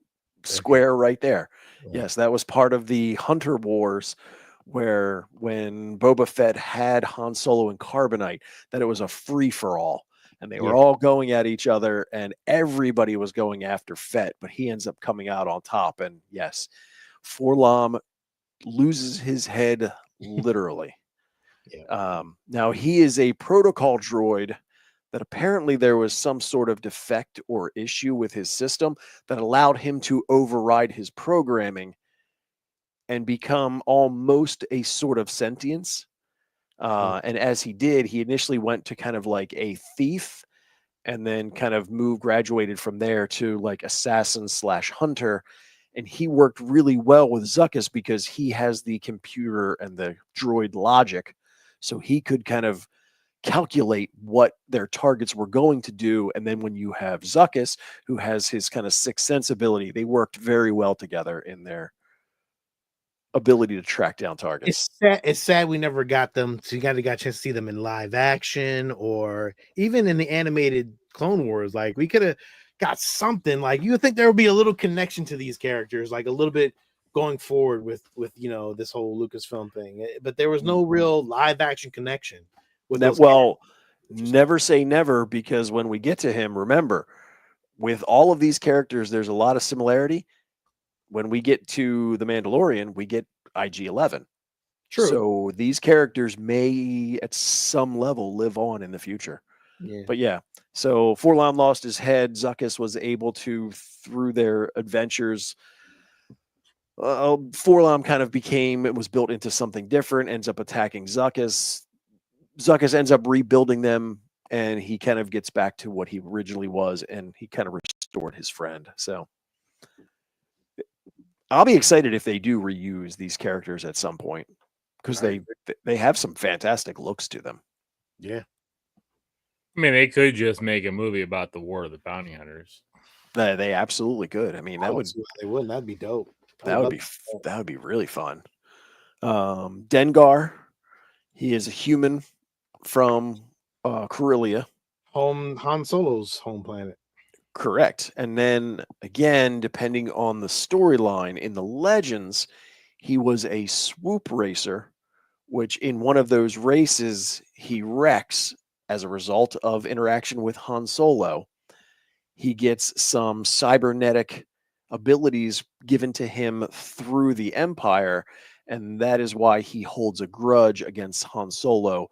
Speaker 1: square right there.
Speaker 2: Yeah.
Speaker 1: Yes, that was part of the Hunter Wars, where when Boba Fett had Han Solo and Carbonite, that it was a free for all, and they were
Speaker 2: Yeah.
Speaker 1: all going at each other, and everybody was going after Fett, but he ends up coming out on top. And yes, Forlom loses his head literally. Now he is a protocol droid that apparently there was some sort of defect or issue with his system that allowed him to override his programming and become almost a sort of sentience. And as he did, he initially went to kind of like a thief and then kind of graduated from there to like assassin / hunter. And he worked really well with Zuckuss because he has the computer and the droid logic. So he could kind of calculate what their targets were going to do. And then when you have Zuckuss, who has his kind of sixth sense ability, they worked very well together in their ability to track down targets.
Speaker 2: It's sad we never got them. So you got a chance to see them in live action or even in the animated Clone Wars. Like we could have got something. Like you would think there would be a little connection to these characters, like a little bit going forward with this whole Lucasfilm thing. But there was no real live action connection with
Speaker 1: That,
Speaker 2: those
Speaker 1: well, never say never, because when we get to him, remember, with all of these characters, there's a lot of similarity. When we get to The Mandalorian, we get IG-11.
Speaker 2: True.
Speaker 1: So these characters may, at some level, live on in the future.
Speaker 2: Yeah.
Speaker 1: But yeah, so Forlom lost his head. Zuckuss was able to, through their adventures, Forlom kind of was built into something different, ends up attacking Zuckuss. Zuckuss ends up rebuilding them, and he kind of gets back to what he originally was, and he kind of restored his friend. So I'll be excited if they do reuse these characters at some point, because they have some fantastic looks to them.
Speaker 2: Yeah.
Speaker 4: I mean, they could just make a movie about the War of the Bounty Hunters.
Speaker 1: They absolutely could. I mean,
Speaker 2: They wouldn't. That'd be dope.
Speaker 1: That would be really fun. Dengar, he is a human from Corellia.
Speaker 2: Han Solo's home planet.
Speaker 1: Correct. And then again, depending on the storyline in the Legends, he was a swoop racer, which in one of those races he wrecks as a result of interaction with Han Solo. He gets some cybernetic abilities given to him through the Empire, and that is why he holds a grudge against Han Solo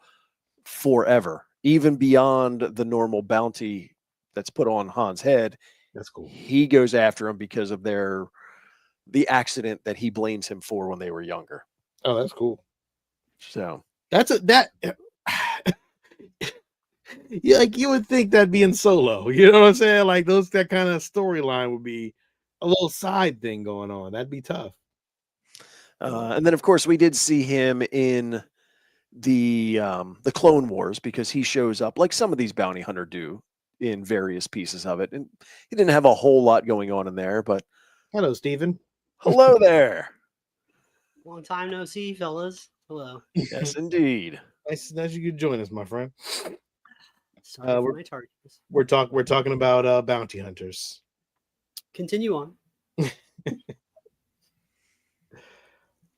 Speaker 1: forever, even beyond the normal bounty that's put on Han's head.
Speaker 2: That's cool.
Speaker 1: He goes after him because of the accident that he blames him for when they were younger.
Speaker 2: Oh, that's cool.
Speaker 1: So
Speaker 2: yeah, like you would think that'd be in Solo. You know what I'm saying? Like that kind of storyline would be a little side thing going on. That'd be tough.
Speaker 1: And then, of course, we did see him in the Clone Wars because he shows up like some of these bounty hunter do in various pieces of it, and he didn't have a whole lot going on in there. But
Speaker 2: Hello, Stephen.
Speaker 1: hello there.
Speaker 6: Long time no see, fellas. Hello.
Speaker 1: Yes, indeed.
Speaker 2: Nice you could join us, my friend.
Speaker 6: Sorry for
Speaker 2: we're-
Speaker 6: my tardiness.
Speaker 2: We're talking about bounty hunters.
Speaker 6: Continue on.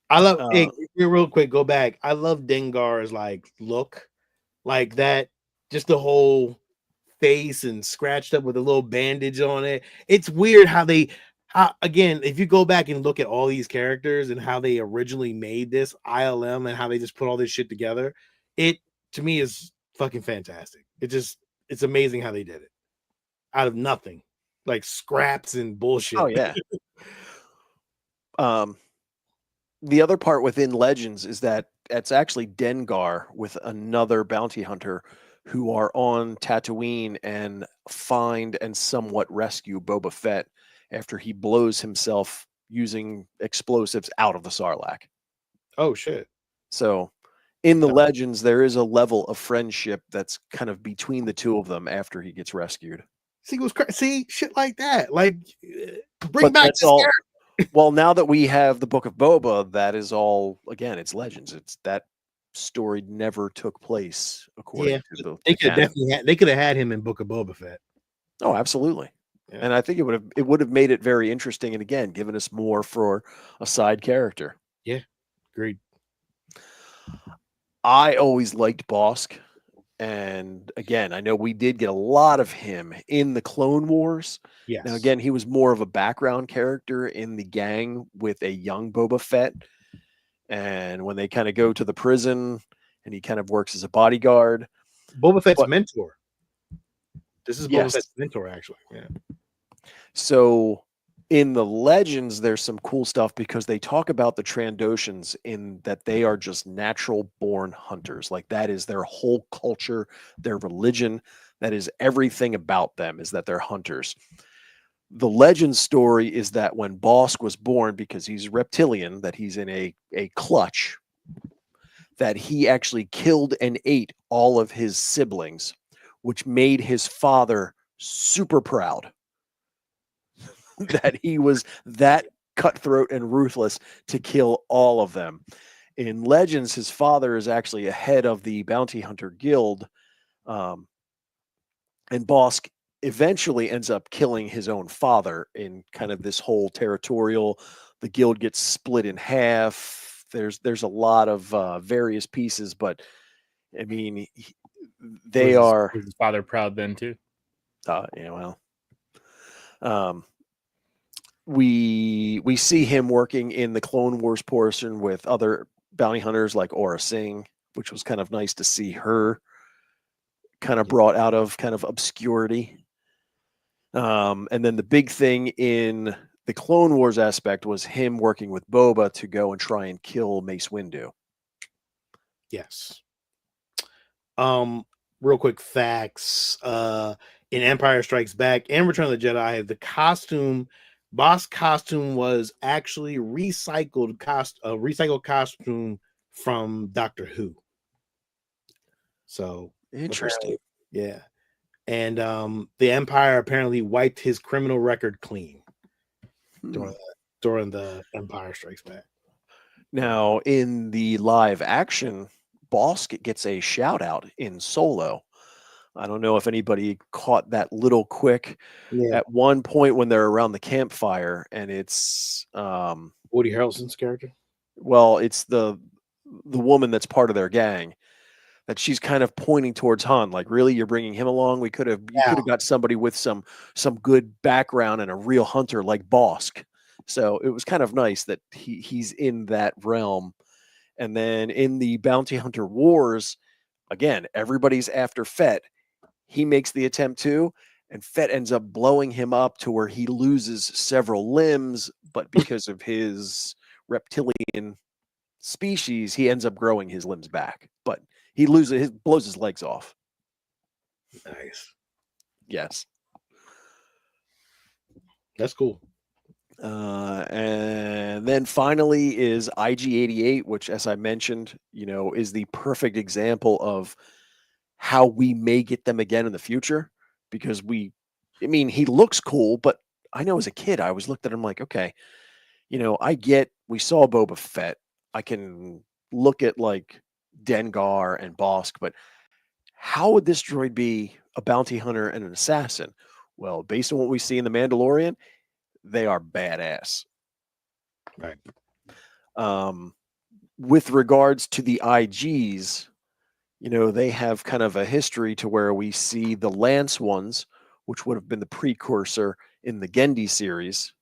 Speaker 2: I love
Speaker 1: Uh,
Speaker 2: hey, real quick, go back. I love Dengar's like look, like that, just the whole face and scratched up with a little bandage on it. It's weird how again, if you go back and look at all these characters and how they originally made this ILM and how they just put all this shit together, it to me is fucking fantastic. It's amazing how they did it out of nothing, like scraps and bullshit.
Speaker 1: Oh yeah. The other part within Legends is that it's actually Dengar with another bounty hunter who are on Tatooine and find and somewhat rescue Boba Fett after he blows himself using explosives out of the Sarlacc.
Speaker 2: Oh shit.
Speaker 1: So in the Legends, there is a level of friendship that's kind of between the two of them after he gets rescued.
Speaker 2: See shit like that. Like bring
Speaker 1: But
Speaker 2: back
Speaker 1: that's
Speaker 2: this
Speaker 1: all.
Speaker 2: character.
Speaker 1: Well, now that we have the Book of Boba, that is all. Again, it's Legends. It's that story never took place according to the.
Speaker 2: They
Speaker 1: the
Speaker 2: could
Speaker 1: canon.
Speaker 2: definitely have had him in Book of Boba Fett.
Speaker 1: Oh, absolutely.
Speaker 2: Yeah.
Speaker 1: And I think it would have made it very interesting, and again, given us more for a side character.
Speaker 2: Agreed.
Speaker 1: I always liked Bosk, and again, I know we did get a lot of him in the Clone Wars.
Speaker 2: Yes.
Speaker 1: Now, again, he was more of a background character in the gang with a young Boba Fett. And when they kind of go to the prison and he kind of works as a bodyguard.
Speaker 2: Boba Fett's
Speaker 1: But-
Speaker 2: mentor. This is Boba
Speaker 1: Yes.
Speaker 2: Fett's mentor, actually. Yeah.
Speaker 1: So in the Legends, there's some cool stuff because they talk about the Trandoshans in that they are just natural born hunters. Like that is their whole culture, their religion. That is everything about them is that they're hunters. The legend story is that when Bosk was born, because he's reptilian, that he's in a clutch, that he actually killed and ate all of his siblings, which made his father super proud that he was that cutthroat and ruthless to kill all of them. In Legends, his father is actually a head of the bounty hunter guild, and Bosk eventually ends up killing his own father in kind of this whole territorial. The guild gets split in half. There's a lot of various pieces, but I mean, they are.
Speaker 4: Was his father proud then too?
Speaker 1: Yeah, well, we see him working in the Clone Wars portion with other bounty hunters like Aura Singh, which was kind of nice to see her kind of brought out of kind of obscurity. And then the big thing in the Clone Wars aspect was him working with Boba to go and try and kill Mace Windu.
Speaker 2: Yes. Real quick facts. In Empire Strikes Back and Return of the Jedi, the Bosk costume was actually recycled costume from Doctor Who. So
Speaker 1: Interesting.
Speaker 2: yeah. And the Empire apparently wiped his criminal record clean during the Empire Strikes Back.
Speaker 1: Now, in the live action, Bosk gets a shout out in Solo. I don't know if anybody caught that little quick at one point when they're around the campfire, and it's
Speaker 2: Woody Harrelson's character.
Speaker 1: well, it's the woman that's part of their gang. That she's kind of pointing towards Han, like, really, you're bringing him along? You could have got somebody with some good background and a real hunter like Bosk. So it was kind of nice that he's in that realm. And then in the Bounty Hunter Wars, again, everybody's after Fett. He makes the attempt too, and Fett ends up blowing him up to where he loses several limbs, but because of his reptilian species, he ends up growing his limbs back. But he blows his legs off.
Speaker 2: Nice.
Speaker 1: Yes.
Speaker 2: That's cool.
Speaker 1: And then finally is IG-88, which, as I mentioned, is the perfect example of how we may get them again in the future. Because he looks cool, but I know as a kid, I always looked at him like, okay, we saw Boba Fett. I can look at like Dengar and Bosk, but how would this droid be a bounty hunter and an assassin? Well, based on what we see in The Mandalorian, they are badass.
Speaker 2: Right.
Speaker 1: With regards to the IGs, they have kind of a history to where we see the Lance ones, which would have been the precursor in the Gendy series.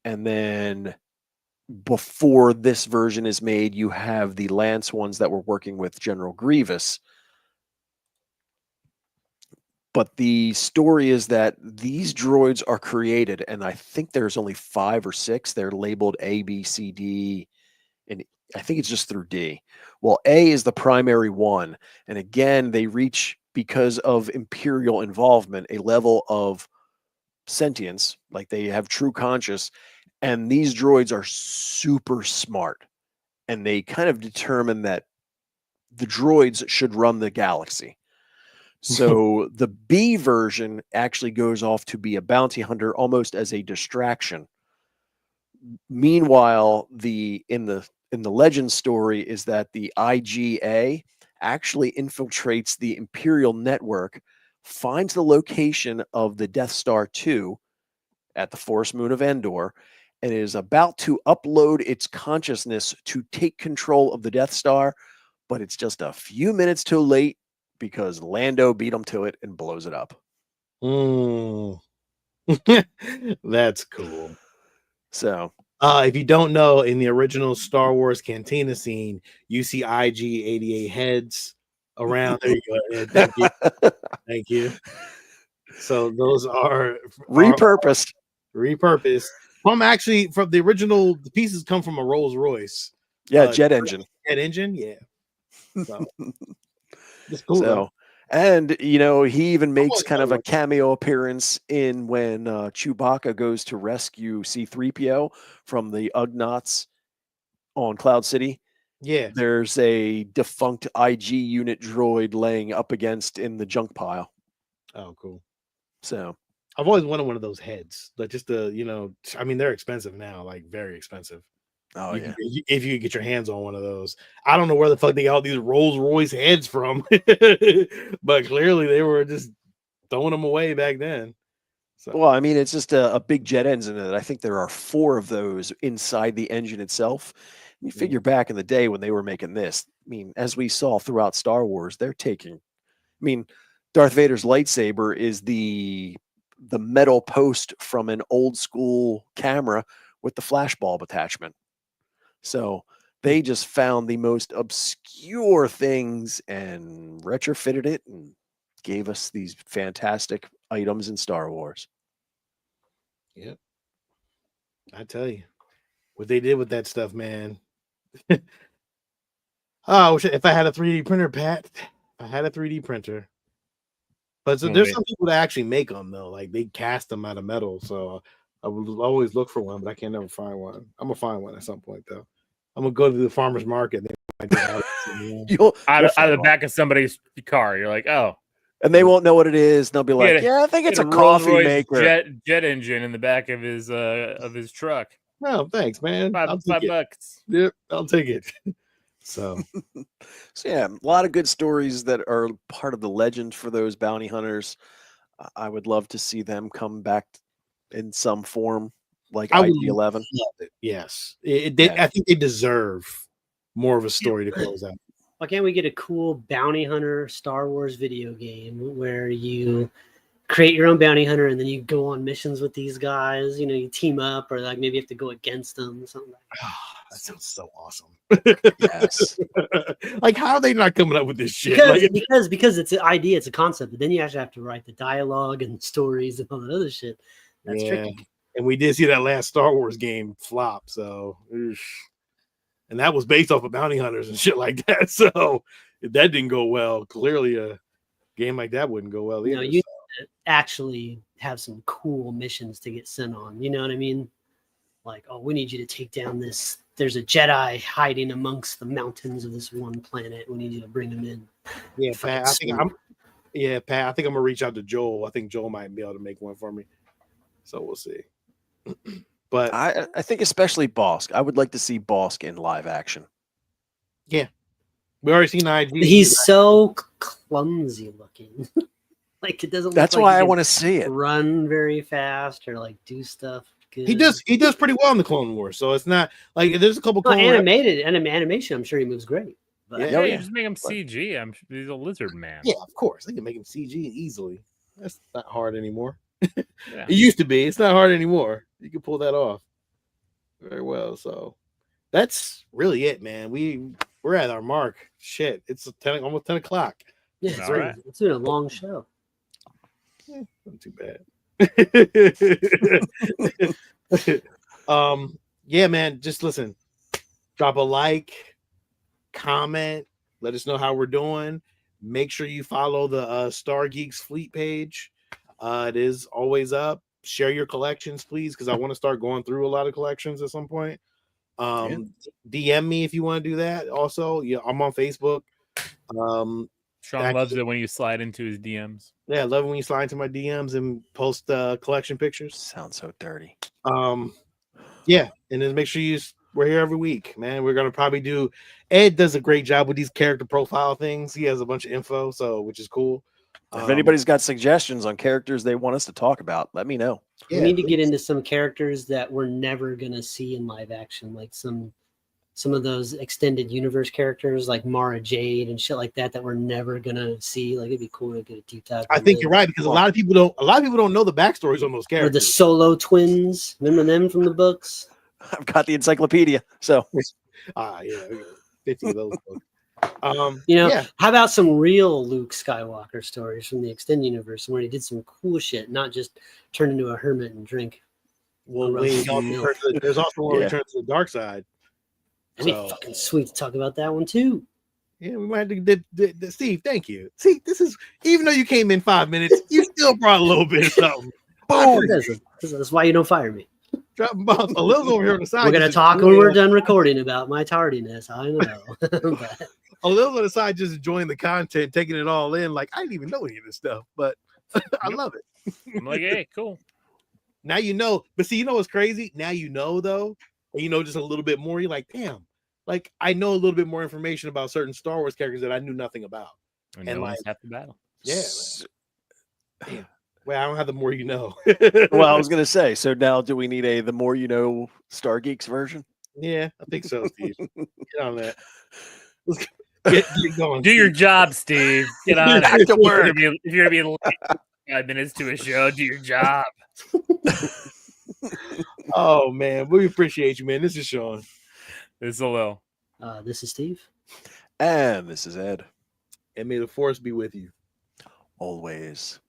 Speaker 1: And then before this version is made, you have the Lance ones that were working with General Grievous. But the story is that these droids are created, and I think there's only 5 or 6. They're labeled A, B, C, D, and I think it's just through D. Well, A is the primary one. And again, they reach, because of Imperial involvement, a level of sentience, like they have true conscious. And these droids are super smart. And they kind of determine that the droids should run the galaxy. So the B version actually goes off to be a bounty hunter almost as a distraction. Meanwhile, in the legend story is that the IGA actually infiltrates the Imperial network, finds the location of the Death Star 2 at the forest moon of Endor, and is about to upload its consciousness to take control of the Death Star, but it's just a few minutes too late because Lando beat him to it and blows it up.
Speaker 2: That's cool.
Speaker 1: So,
Speaker 2: if you don't know, in the original Star Wars Cantina scene, you see IG-88 heads around. There you go. Thank you. Thank you. So those are
Speaker 1: repurposed.
Speaker 2: Repurposed from the original. The pieces come from a Rolls Royce.
Speaker 1: Yeah, jet engine.
Speaker 2: Jet engine, yeah. So it's cool.
Speaker 1: So, and he even makes kind of a cameo appearance in when Chewbacca goes to rescue C-3PO from the Ugnaughts on Cloud City.
Speaker 2: Yeah,
Speaker 1: there's a defunct IG unit droid laying up against in the junk pile.
Speaker 2: Oh, cool.
Speaker 1: So
Speaker 2: I've always wanted one of those heads, like just they're expensive now, like very expensive.
Speaker 1: Oh, yeah.
Speaker 2: If you could get your hands on one of those. I don't know where the fuck they got all these Rolls Royce heads from, but clearly they were just throwing them away back then. So.
Speaker 1: Well, it's just a big jet engine. And I think there are 4 of those inside the engine itself. You figure back in the day when they were making this, as we saw throughout Star Wars, they're taking, Darth Vader's lightsaber is the metal post from an old school camera with the flashbulb attachment. So they just found the most obscure things and retrofitted it and gave us these fantastic items in Star Wars.
Speaker 2: Yep. I tell you, what they did with that stuff, man. Oh, if I had a 3D printer, Pat, I had a 3D printer. But there's some people that actually make them, though. Like, they cast them out of metal. So I would always look for one, but I can't never find one. I'm going to find one at some point, though. I'm going to go to the farmer's market.
Speaker 4: You'll out of the back of somebody's car. You're like, oh.
Speaker 1: And they won't know what it is. And they'll be like, I think it's a coffee maker.
Speaker 4: Jet engine in the back of his truck.
Speaker 2: No, thanks, man.
Speaker 4: $5.
Speaker 2: Yep, I'll take it. So
Speaker 1: yeah, a lot of good stories that are part of the legend for those bounty hunters. I would love to see them come back in some form, like IG-11.
Speaker 2: Yes, I think they deserve more of a story to close out.
Speaker 6: Why can't we get a cool bounty hunter Star Wars video game where you create your own bounty hunter and then you go on missions with these guys? You team up, or like maybe you have to go against them. Something like that.
Speaker 2: That sounds so awesome.
Speaker 1: Yes.
Speaker 2: Like, how are they not coming up with this shit?
Speaker 6: Because it's an idea, it's a concept, but then you actually have to write the dialogue and stories and all that other shit. That's tricky.
Speaker 2: And we did see that last Star Wars game flop. So, and that was based off of bounty hunters and shit like that. So, if that didn't go well, clearly a game like that wouldn't go well either.
Speaker 6: You actually have some cool missions to get sent on. You know what I mean? like, oh, we need you to take down this. There's a Jedi hiding amongst the mountains of this one planet. We need you to bring him in.
Speaker 2: Yeah,
Speaker 6: Fucking
Speaker 2: Pat. I think
Speaker 6: swoop.
Speaker 2: Pat. I think I'm gonna reach out to Joel. I think Joel might be able to make one for me. So we'll see. But
Speaker 1: I think especially Bosk. I would like to see Bosk in live action.
Speaker 2: we already seen IG.
Speaker 6: He's so clumsy looking. Like, it doesn't look
Speaker 1: That's
Speaker 6: like
Speaker 1: why
Speaker 6: he
Speaker 1: I
Speaker 6: can
Speaker 1: want to see it.
Speaker 6: run very fast or like do stuff good.
Speaker 2: He does pretty well in the Clone Wars. So it's not like there's a couple
Speaker 6: Well,
Speaker 2: Clone Wars.
Speaker 6: animation, I'm sure he moves great. But
Speaker 2: Yeah.
Speaker 4: Yeah,
Speaker 1: Oh,
Speaker 4: you
Speaker 1: yeah.
Speaker 4: just make him CG. He's a lizard man.
Speaker 2: Yeah, of course. They can make him CG easily. That's not hard anymore.
Speaker 4: Yeah.
Speaker 2: It used to be. It's not hard anymore. You can pull that off very well. So that's really it, man. We're at our mark. Shit, it's almost 10 o'clock.
Speaker 6: yeah,
Speaker 4: All right.
Speaker 6: it's been a long show.
Speaker 2: Not too bad. Yeah, man. Just listen. Drop a like, comment. Let us know how we're doing. Make sure you follow the Stargeekz Fleet page. It is always up. Share your collections, please, because I want to start going through a lot of collections at some point. DM me if you want to do that. Also, yeah, I'm on Facebook.
Speaker 4: Sean loves it when you slide into his DMs.
Speaker 2: Yeah, I love it when you slide into my DMs and post collection pictures.
Speaker 1: Sounds so dirty.
Speaker 2: Yeah, and then make sure we're here every week, man. We're gonna probably do. Ed does a great job with these character profile things. He has a bunch of info, which is cool.
Speaker 1: If anybody's got suggestions on characters they want us to talk about, let me know.
Speaker 6: We need to get into some characters that we're never gonna see in live action, like some of those extended universe characters like Mara Jade and shit like that we're never gonna see. Like, it'd be cool to get a deep dive.
Speaker 2: I think you're right, because a lot of people don't know the backstories on those
Speaker 6: Or
Speaker 2: characters.
Speaker 6: the Solo twins. Remember them from the books?
Speaker 1: I've got the encyclopedia, so
Speaker 2: Yeah, we got 50 of those books.
Speaker 6: How about some real Luke Skywalker stories from the extended universe where he did some cool shit, not just turn into a hermit and drink.
Speaker 2: Well,
Speaker 6: gross
Speaker 2: wait,
Speaker 6: milk.
Speaker 2: there's also one
Speaker 1: Yeah.
Speaker 2: Return to the Dark Side.
Speaker 6: That'd be fucking sweet to talk about that one too.
Speaker 2: Yeah, we might have to Steve, thank you. See, this is, even though you came in 5 minutes, you still brought a little bit of something. Boom!
Speaker 6: That's why you don't fire me.
Speaker 2: Dropping bombs. A little over here on the side.
Speaker 6: We're gonna
Speaker 2: just
Speaker 6: talk when
Speaker 2: enjoying-
Speaker 6: we're done recording about my tardiness. I know. But
Speaker 2: A little on the side, just enjoying the content, taking it all in. Like, I didn't even know any of this stuff, but I love it.
Speaker 4: I'm like, hey, cool.
Speaker 2: Now you know. But see, you know what's crazy? Now you know, though, and you know just a little bit more. You're like, damn, like I know a little bit more information about certain Star Wars characters that I knew nothing about.
Speaker 4: And
Speaker 2: And
Speaker 4: no
Speaker 2: like-
Speaker 4: one's half the battle.
Speaker 2: Yeah. Damn. Well, I don't have the more you know.
Speaker 1: well, I was gonna say. So now, do we need a the more you know Stargeekz version?
Speaker 2: Yeah, I think so, Steve. Get on that. Let's get going.
Speaker 4: Do your job, Steve. Get on
Speaker 1: Back
Speaker 4: it.
Speaker 1: to work.
Speaker 4: If you're gonna be late 5 minutes to a show, do your job.
Speaker 2: Oh man, we appreciate you, man. This is Sean.
Speaker 4: This is a little.
Speaker 6: this is Steve.
Speaker 1: And this is Ed.
Speaker 2: And may the force be with you.
Speaker 1: Always.